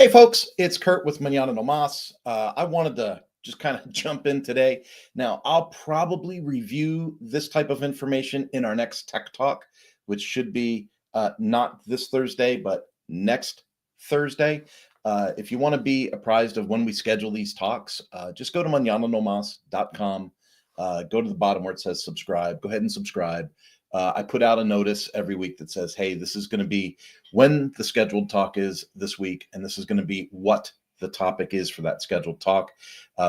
Hey, folks, it's Kurt with Manana No Mas. I wanted to just kind of jump in today. Now, I'll probably review this type of information in our next Tech Talk, which should be not this Thursday, but next Thursday. If you want to be apprised of when we schedule these talks, just go to manananomas.com. Go to the bottom where it says subscribe. Go ahead and subscribe. I put out a notice every week that says, hey, this is going to be when the scheduled talk is this week, and this is going to be what the topic is for that scheduled talk.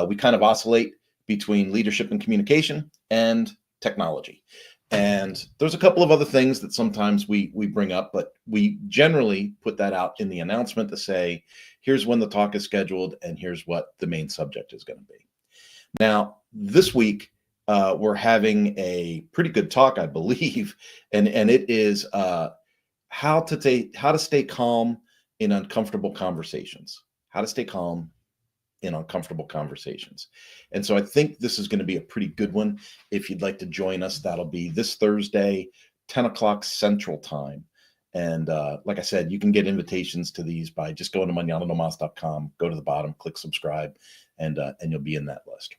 We kind of oscillate between leadership and communication and technology. And there's a couple of other things that sometimes we bring up, but we generally put that out in the announcement to say, here's when the talk is scheduled, and here's what the main subject is going to be. Now, this week, we're having a pretty good talk, I believe, and it is how to stay calm in uncomfortable conversations. How to stay calm in uncomfortable conversations. And so I think this is going to be a pretty good one. If you'd like to join us, that'll be this Thursday, 10 o'clock Central Time. And like I said, you can get invitations to these by just going to manananomas.com, go to the bottom, click subscribe, and you'll be in that list.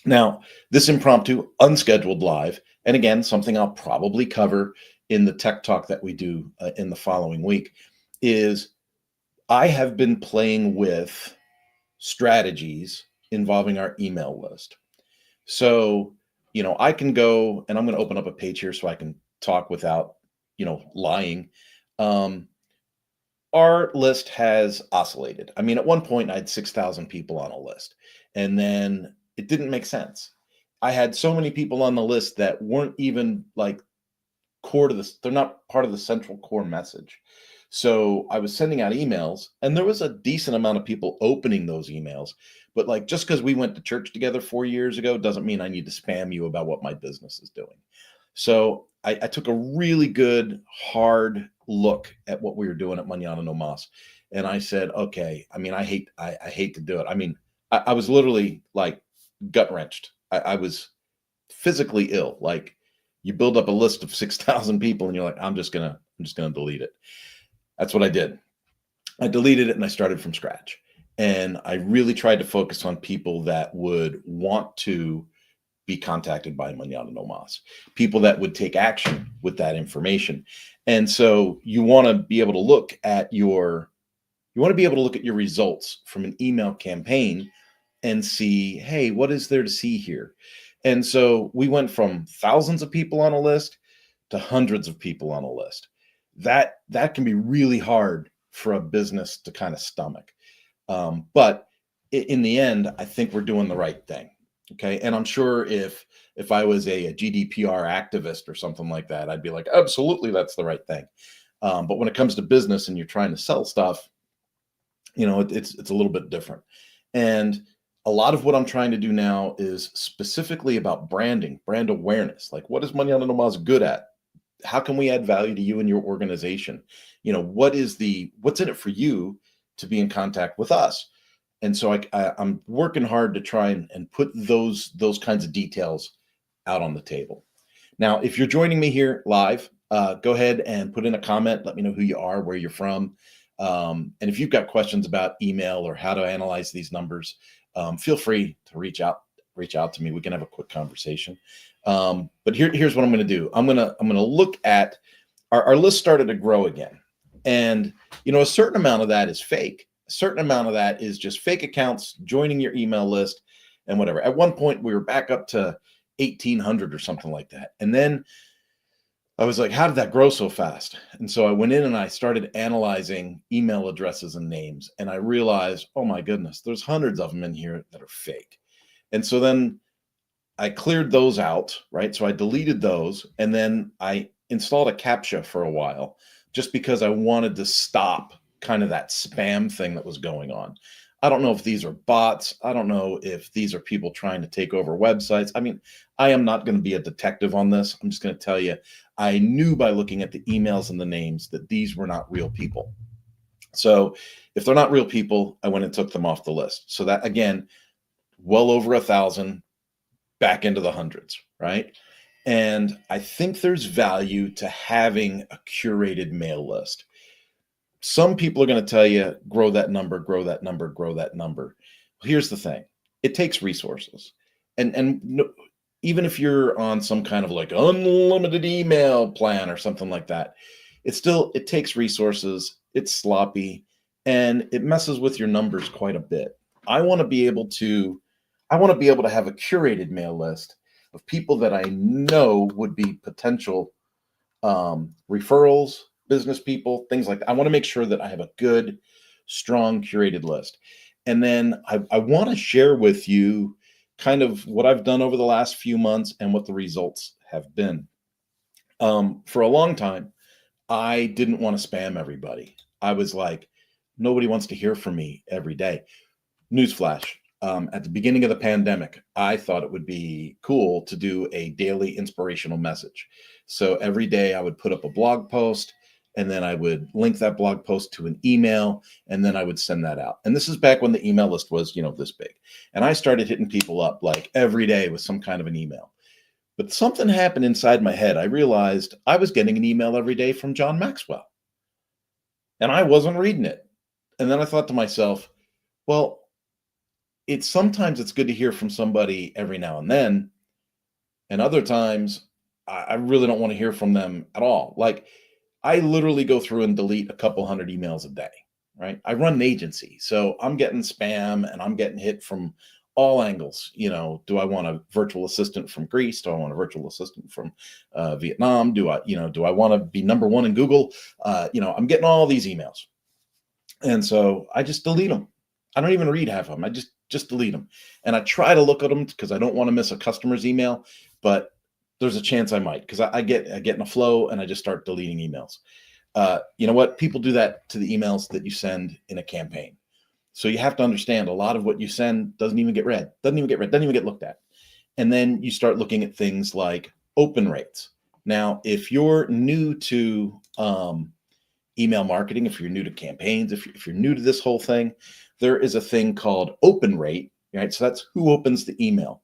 Now, this impromptu, unscheduled live, and again, something I'll probably cover in the tech talk that we do in the following week, is I have been playing with strategies involving our email list. So, I can go, and I'm going to open up a page here so I can talk without, lying. Our list has oscillated. I mean, at one point I had 6,000 people on a list, and then it didn't make sense. I had so many people on the list that weren't even like core to this. They're not part of the central core message. So I was sending out emails, and there was a decent amount of people opening those emails. But like, just because we went to church together 4 years ago doesn't mean I need to spam you about what my business is doing. So I took a really good, hard look at what we were doing at Manana No Mas. And I said, okay, I mean, I hate to do it. I mean, I was literally like gut wrenched. I was physically ill. Like, you build up a list of 6,000 people and you're like, I'm just gonna delete it. That's what I did. I deleted it and I started from scratch. And I really tried to focus on people that would want to be contacted by Manana No Mas, people that would take action with that information. And so you want to be able to look at your results from an email campaign and see, hey, what is there to see here? And so we went from thousands of people on a list to hundreds of people on a list. That can be really hard for a business to kind of stomach. But in the end, I think we're doing the right thing. Okay. And I'm sure if I was a GDPR activist or something like that, I'd be like, absolutely, that's the right thing. But when it comes to business and you're trying to sell stuff, it's a little bit different. And a lot of what I'm trying to do now is specifically about branding, brand awareness. Like, what is Manana No Mas good at? How can we add value to you and your organization? What's in it for you to be in contact with us? And so I'm working hard to try and put those kinds of details out on the table. Now, if you're joining me here live, go ahead and put in a comment. Let me know who you are, where you're from. And if you've got questions about email or how to analyze these numbers, feel free to reach out to me. We can have a quick conversation. But here's what I'm going to do. I'm going to look at our list started to grow again. And, a certain amount of that is fake. A certain amount of that is just fake accounts joining your email list and whatever. At one point, we were back up to 1,800 or something like that. And then I was like, how did that grow so fast? And so I went in and I started analyzing email addresses and names. And I realized, oh my goodness, there's hundreds of them in here that are fake. And so then I cleared those out, right? So I deleted those. And then I installed a CAPTCHA for a while just because I wanted to stop kind of that spam thing that was going on. I don't know if these are bots. I don't know if these are people trying to take over websites. I mean, I am not going to be a detective on this. I'm just going to tell you, I knew by looking at the emails and the names that these were not real people. So if they're not real people, I went and took them off the list. So that, again, well over 1,000, back into the hundreds, right? And I think there's value to having a curated mail list. Some people are going to tell you, grow that number, grow that number, grow that number. Here's the thing. It takes resources. And no, even if you're on some kind of like unlimited email plan or something like that, it takes resources. It's sloppy and it messes with your numbers quite a bit. I want to be able to I want to be able to have a curated mail list of people that I know would be potential referrals, business people, things like that. I want to make sure that I have a good, strong, curated list. And then I want to share with you kind of what I've done over the last few months and what the results have been. For a long time, I didn't want to spam everybody. I was like, nobody wants to hear from me every day. Newsflash. At the beginning of the pandemic, I thought it would be cool to do a daily inspirational message. So every day I would put up a blog post and then I would link that blog post to an email and then I would send that out. And this is back when the email list was, this big. And I started hitting people up like every day with some kind of an email. But something happened inside my head. I realized I was getting an email every day from John Maxwell and I wasn't reading it. And then I thought to myself, well, sometimes it's good to hear from somebody every now and then, and other times I really don't want to hear from them at all. Like I literally go through and delete a couple hundred emails a day, right? I run an agency, so I'm getting spam and I'm getting hit from all angles. Do I want a virtual assistant from Greece? Do I want a virtual assistant from Vietnam? Do I want to be number one in Google? I'm getting all these emails, and so I just delete them. I don't even read half of them. I just delete them. And I try to look at them because I don't want to miss a customer's email, but there's a chance I might because I get in a flow and I just start deleting emails. You know what? People do that to the emails that you send in a campaign. So you have to understand a lot of what you send doesn't even get read, doesn't even get looked at. And then you start looking at things like open rates. Now, if you're new to email marketing, if you're new to campaigns, if you're new to this whole thing, there is a thing called open rate, right? So that's who opens the email.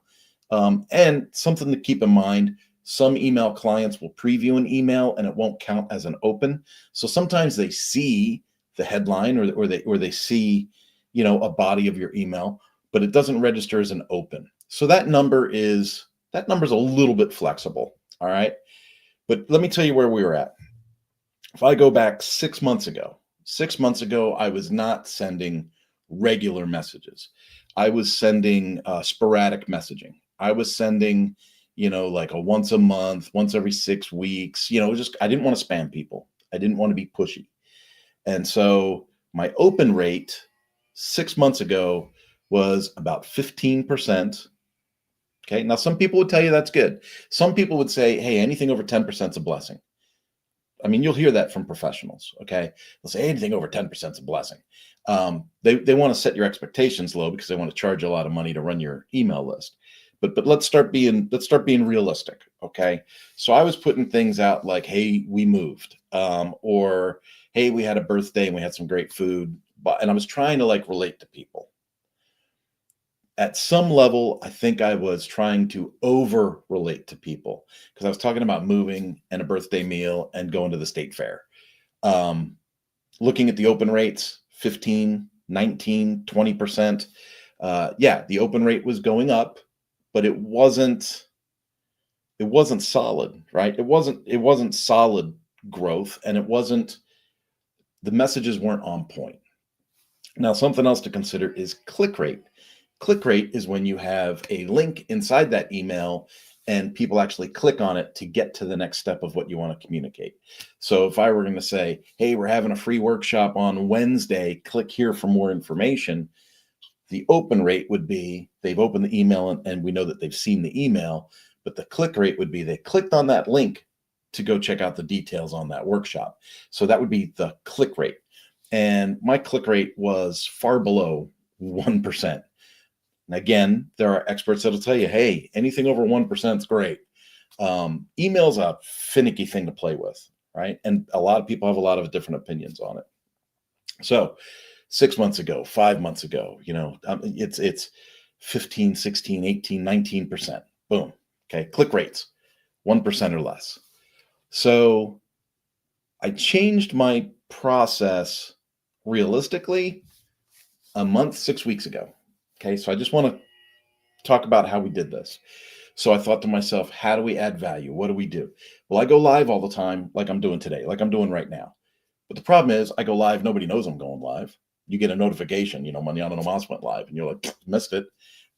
And something to keep in mind, some email clients will preview an email and it won't count as an open. So sometimes they see the headline or they see, a body of your email, but it doesn't register as an open. So that number is a little bit flexible. All right. But let me tell you where we were at. If I go back 6 months ago, I was not sending regular messages. I was sending sporadic messaging. I was sending, like a once a month, once every 6 weeks, I didn't want to spam people. I didn't want to be pushy. And so my open rate 6 months ago was about 15%. Okay. Now, some people would tell you that's good. Some people would say, hey, anything over 10% is a blessing. I mean, you'll hear that from professionals. Okay. They'll say anything over 10% is a blessing. They want to set your expectations low because they want to charge a lot of money to run your email list. But let's start being realistic. Okay. So I was putting things out like, hey, we moved, or hey, we had a birthday and we had some great food. And I was trying to like relate to people. At some level, I think I was trying to over relate to people because I was talking about moving and a birthday meal and going to the state fair. Looking at the open rates, 15, 19, 20%. Yeah, the open rate was going up, but it wasn't solid, right? It wasn't solid growth, and the messages weren't on point. Now, something else to consider is click rate. Click rate is when you have a link inside that email and people actually click on it to get to the next step of what you want to communicate. So if I were going to say, hey, we're having a free workshop on Wednesday, click here for more information, the open rate would be they've opened the email and we know that they've seen the email, but the click rate would be they clicked on that link to go check out the details on that workshop. So that would be the click rate. And my click rate was far below 1%. And again, there are experts that'll tell you, hey, anything over 1% is great. Email's a finicky thing to play with, right? And a lot of people have a lot of different opinions on it. So 6 months ago, 5 months ago, it's 15, 16, 18, 19%. Boom. Okay. Click rates, 1% or less. So I changed my process realistically a month, 6 weeks ago. Okay. So I just want to talk about how we did this. So I thought to myself, how do we add value? What do we do? Well, I go live all the time, like I'm doing today, like I'm doing right now. But the problem is, I go live, nobody knows I'm going live. You get a notification, Manana Nomás went live, and you're like, missed it.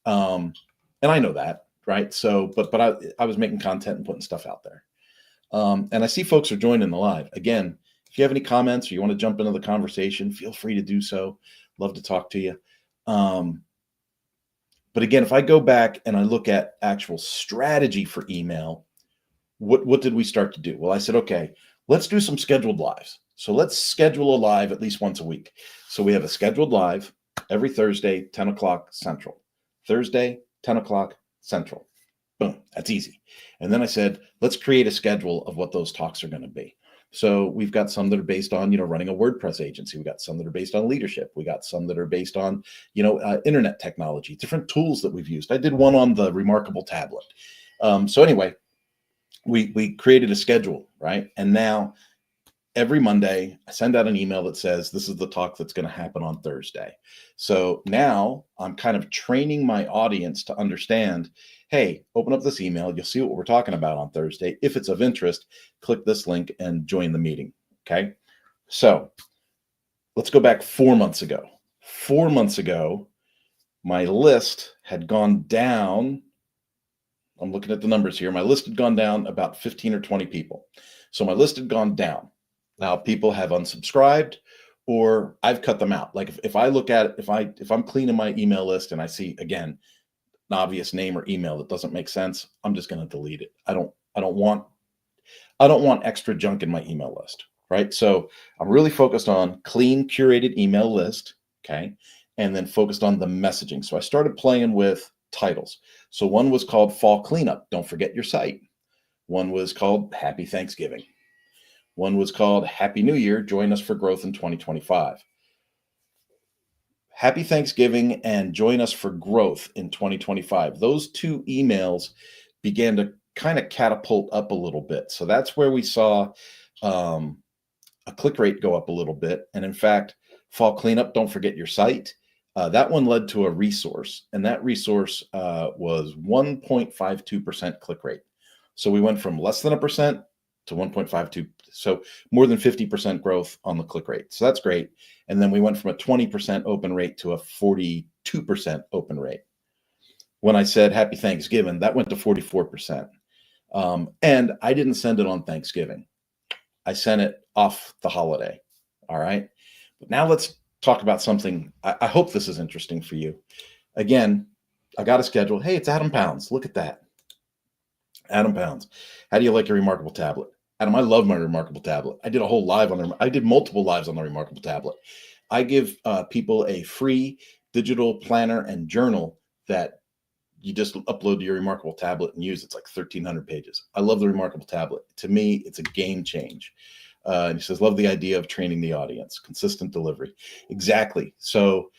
And I know that, right? So, but I was making content and putting stuff out there. And I see folks are joining the live. Again, if you have any comments or you want to jump into the conversation, feel free to do so. Love to talk to you. But again, if I go back and I look at actual strategy for email, what did we start to do? Well, I said, okay, let's do some scheduled lives. So let's schedule a live at least once a week. So we have a scheduled live every Thursday, 10 o'clock Central. Thursday, 10 o'clock Central. Boom, that's easy. And then I said, let's create a schedule of what those talks are going to be. So we've got some that are based on, running a WordPress agency. We got some that are based on leadership. We got some that are based on, internet technology, different tools that we've used. I did one on the Remarkable tablet. So anyway, we created a schedule, right? And now every Monday, I send out an email that says, this is the talk that's going to happen on Thursday. So now I'm kind of training my audience to understand, hey, open up this email. You'll see what we're talking about on Thursday. If it's of interest, click this link and join the meeting. Okay. So let's go back 4 months ago. 4 months ago, my list had gone down. I'm looking at the numbers here. My list had gone down about 15 or 20 people. So my list had gone down. Now people have unsubscribed or I've cut them out. Like if I look at it, if I'm cleaning my email list and I see again an obvious name or email that doesn't make sense, I'm just going to delete it. I don't want extra junk in my email list, right? So I'm really focused on clean curated email list, okay? And then focused on the messaging. So I started playing with titles. So one was called Fall Cleanup, Don't Forget Your Site. One was called Happy Thanksgiving. One was called Happy New Year, Join Us for Growth in 2025. Happy Thanksgiving and Join Us for Growth in 2025. Those two emails began to kind of catapult up a little bit. So that's where we saw a click rate go up a little bit. And in fact, Fall Cleanup, Don't Forget Your Site. That one led to a resource, and that resource was 1.52% click rate. So we went from less than 1% to 1.52. So more than 50% growth on the click rate. So that's great. And then we went from a 20% open rate to a 42% open rate. When I said Happy Thanksgiving, that went to 44%. And I didn't send it on Thanksgiving. I sent it off the holiday. All right. But now let's talk about something. I hope this is interesting for you. Again, I got a schedule. Hey, it's Adam Pounds. Look at that. Adam Pounds. How do you like your Remarkable tablet? Adam, I love my Remarkable tablet. I did a whole live on there. I did multiple lives on the Remarkable tablet. I give people a free digital planner and journal that you just upload to your Remarkable tablet and use. It's like 1,300 pages. I love the Remarkable tablet. To me, it's a game change. And he says, love the idea of training the audience, consistent delivery. Exactly. So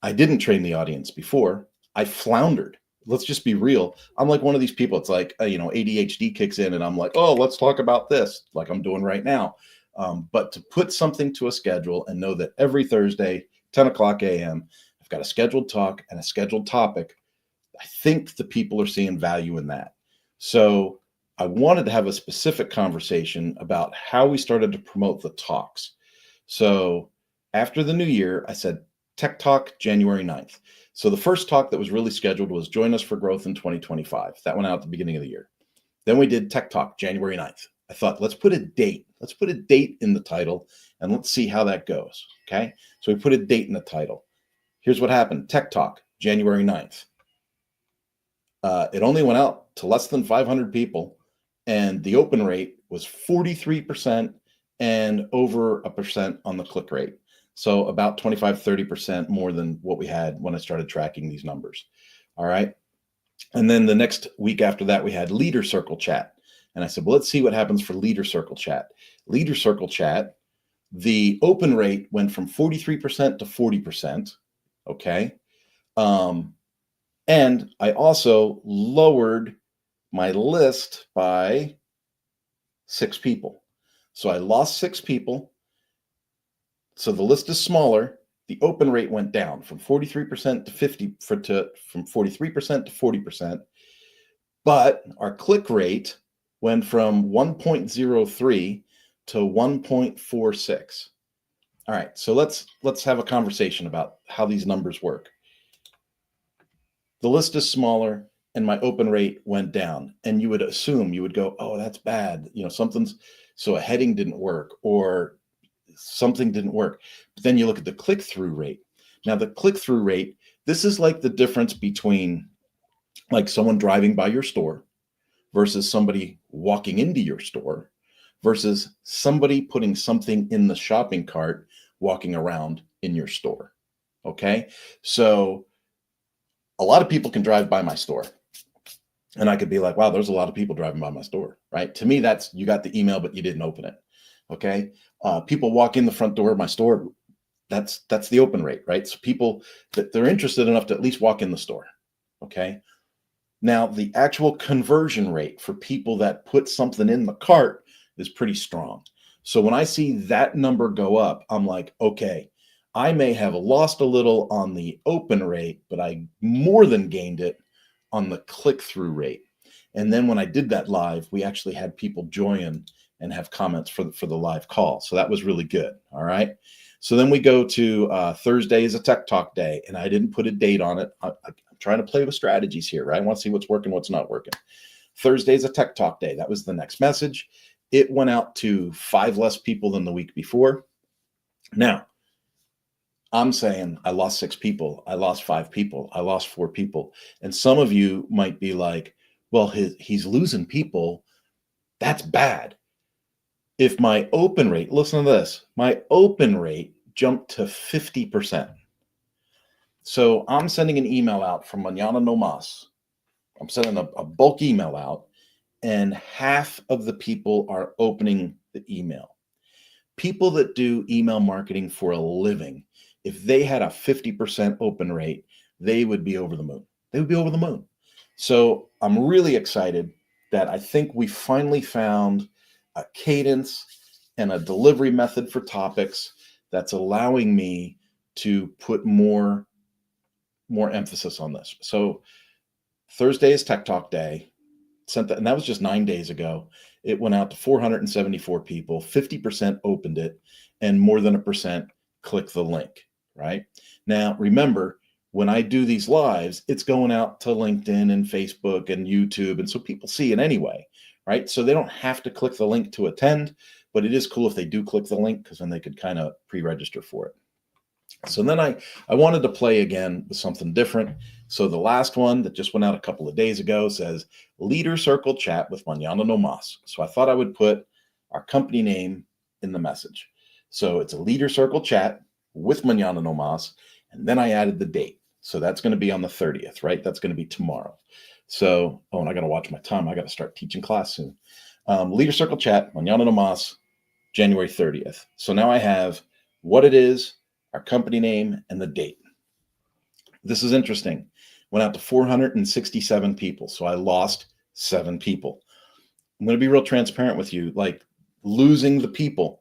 I didn't train the audience before. I floundered. Let's just be real. I'm like one of these people. It's like, ADHD kicks in and I'm like, oh, let's talk about this like I'm doing right now. But to put something to a schedule and know that every Thursday, 10 o'clock a.m., I've got a scheduled talk and a scheduled topic. I think the people are seeing value in that. So I wanted to have a specific conversation about how we started to promote the talks. So after the new year, I said, Tech Talk, January 9th. So the first talk that was really scheduled was Join Us for Growth in 2025. That went out at the beginning of the year. Then we did Tech Talk, January 9th. I thought, let's put a date. Let's put a date in the title and let's see how that goes. Okay. So we put a date in the title. Here's what happened. Tech Talk, January 9th. It only went out to less than 500 people, and the open rate was 43% and over 1% on the click rate. So about 25-30% more than what we had when I started tracking these numbers. All right. And then the next week after that, we had Leader Circle Chat. And I said, well, let's see what happens for Leader Circle Chat. Leader Circle Chat, the open rate went from 43% to 40%. Okay. And I also lowered my list by 6 people. So I lost 6 people So the list is smaller. The open rate went down from 43% to 50 from 43% to 40%. But our click rate went from 1.03 to 1.46. All right, so let's have a conversation about how these numbers work. The list is smaller and my open rate went down, and you would assume, you would go, oh, that's bad, so a heading didn't work or something didn't work. But then you look at the click-through rate. Now the click-through rate, this is like the difference between like someone driving by your store versus somebody walking into your store versus somebody putting something in the shopping cart walking around in your store. Okay, so a lot of people can drive by my store, and I could be like, wow, there's a lot of people driving by my store, right? To me, that's, you got the email but you didn't open it. Okay, people walk in the front door of my store, that's the open rate, right? So people that they're interested enough to at least walk in the store. Okay, now the actual conversion rate for people that put something in the cart is pretty strong. So when I see that number go up, I'm like, okay, I may have lost a little on the open rate, but I more than gained it on the click-through rate. And then when I did that live, we actually had people join and have comments for the live call. So that was really good. All right. So then we go to Thursday is a tech talk day, and I didn't put a date on it. I'm trying to play with strategies here, right? I want to see what's working, what's not working. Thursday is a tech talk day. That was the next message. It went out to 5 less people than the week before. Now, I'm saying I lost 6 people. I lost 5 people. I lost 4 people. And some of you might be like, well, he's losing people. That's bad. If my open rate, listen to this, my open rate jumped to 50%. So I'm sending an email out from Mañana No Mas. I'm sending a bulk email out, and half of the people are opening the email. People that do email marketing for a living, if they had a 50% open rate, they would be over the moon. They would be over the moon. So I'm really excited that I think we finally found a cadence and a delivery method for topics that's allowing me to put more emphasis on this. So Thursday is Tech Talk Day. Sent that, and that was just 9 days ago. It went out to 474 people, 50% opened it, and more than 1% click the link, right? Now, remember, when I do these lives, it's going out to LinkedIn and Facebook and YouTube, and so people see it anyway, right? So they don't have to click the link to attend, but it is cool if they do click the link, because then they could kind of pre-register for it. So then I wanted to play again with something different. So the last one that just went out a couple of days ago says Leader Circle Chat with Mañana No Mas. So I thought I would put our company name in the message. So it's a Leader Circle Chat with Mañana No Mas. And then I added the date. So that's going to be on the 30th, right? That's going to be tomorrow. So, oh, and I got to watch my time. I got to start teaching class soon. Leader Circle Chat, Mañana No Mas, January 30th. So now I have what it is, our company name, and the date. This is interesting. Went out to 467 people. So I lost 7 people. I'm going to be real transparent with you. Like, losing the people,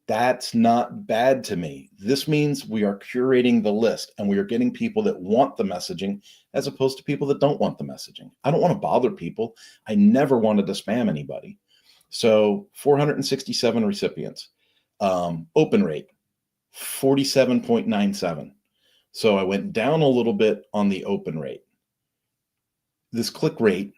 that's not bad to me. This means we are curating the list, and we are getting people that want the messaging as opposed to people that don't want the messaging. I don't want to bother people. I never wanted to spam anybody. So 467 recipients. Open rate, 47.97. So I went down a little bit on the open rate. This click rate,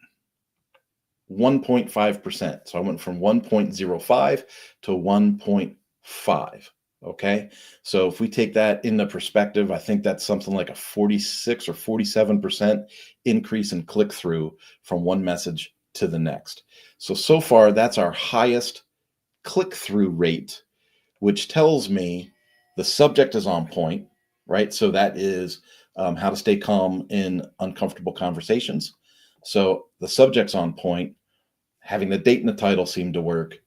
1.5%. So I went from 1.05 to 1.5. Okay. So if we take that into perspective, I think that's something like a 46 or 47% increase in click through from one message to the next. So far, that's our highest click through rate, which tells me the subject is on point, right? So that is how to stay calm in uncomfortable conversations. So the subject's on point. Having the date and the title seem to work.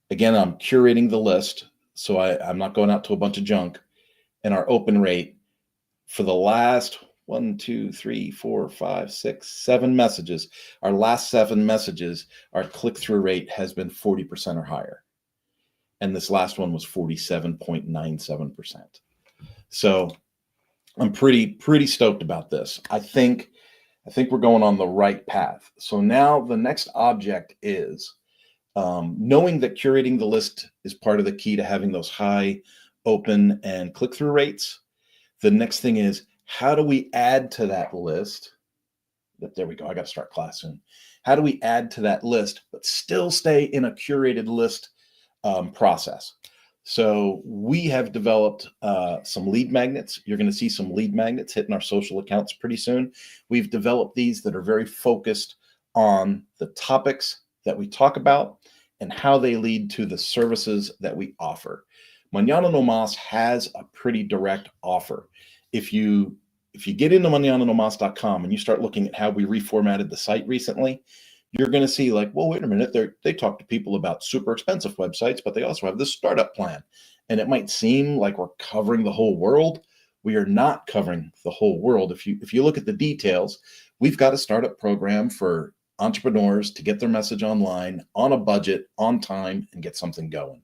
Again, I'm curating the list, so I'm not going out to a bunch of junk. And our open rate for the last 1, 2, 3, 4, 5, 6, 7 messages, our last 7 messages, our click-through rate has been 40% or higher. and this last one was 47.97%. So I'm pretty stoked about this. I think we're going on the right path. So now the next object is knowing that curating the list is part of the key to having those high open and click-through rates. The next thing is, how do we add to that list? There we go. I got to start class soon. How do we add to that list, but still stay in a curated list process? So we have developed some lead magnets. You're going to see some lead magnets hitting our social accounts pretty soon. We've developed these that are very focused on the topics that we talk about and how they lead to the services that we offer. Mañana No Mas has a pretty direct offer. If you get into mañananomas.com and you start looking at how we reformatted the site recently, you're going to see like, well, wait a minute, they talk to people about super expensive websites, but they also have this startup plan. And it might seem like we're covering the whole world. We are not covering the whole world. If you look at the details, we've got a startup program for entrepreneurs to get their message online on a budget, on time, and get something going.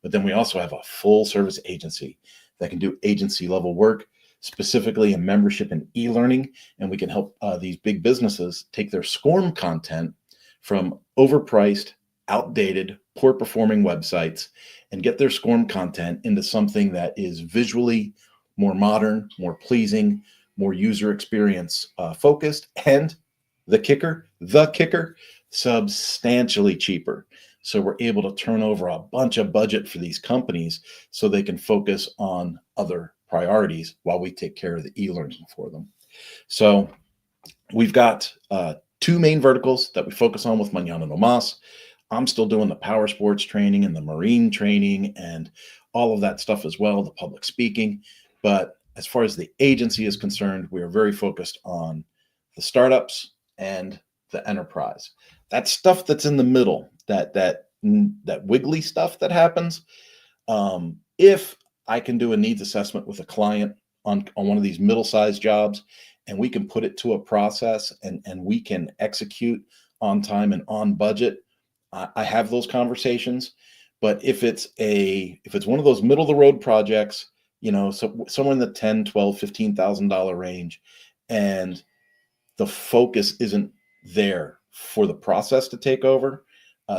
But then we also have a full service agency that can do agency level work, specifically in membership and e-learning. And we can help these big businesses take their SCORM content from overpriced, outdated, poor performing websites and get their SCORM content into something that is visually more modern, more pleasing, more user experience focused, and the kicker, substantially cheaper. So we're able to turn over a bunch of budget for these companies so they can focus on other priorities while we take care of the e-learning for them. So we've got two main verticals that we focus on with Mañana No Mas. I'm still doing the power sports training and the marine training and all of that stuff as well, the public speaking. But as far as the agency is concerned, we are very focused on the startups and the enterprise. That stuff that's in the middle, that wiggly stuff that happens. If I can do a needs assessment with a client on one of these middle-sized jobs, and we can put it to a process and we can execute on time and on budget, I have those conversations. But if it's one of those middle of the road projects, so somewhere in the $10, $12, $15,000 range, and the focus isn't there for the process to take over,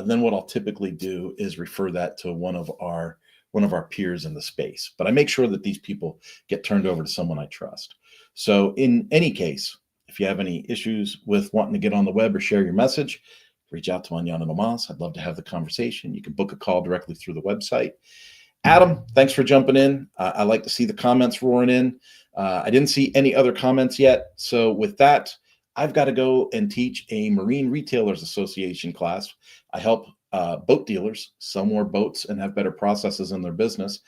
then what I'll typically do is refer that to one of our peers in the space. But I make sure that these people get turned over to someone I trust. So in any case, if you have any issues with wanting to get on the web or share your message, reach out to Mañana No Mas. I'd love to have the conversation. You can book a call directly through the website. Adam, thanks for jumping in. I like to see the comments roaring in. I didn't see any other comments yet. So with that, I've got to go and teach a Marine Retailers Association class. I help boat dealers sell more boats and have better processes in their business.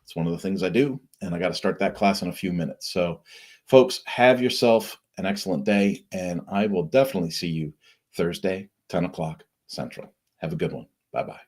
It's one of the things I do, and I got to start that class in a few minutes. So folks, have yourself an excellent day, and I will definitely see you Thursday, 10 o'clock Central. Have a good one. Bye-bye.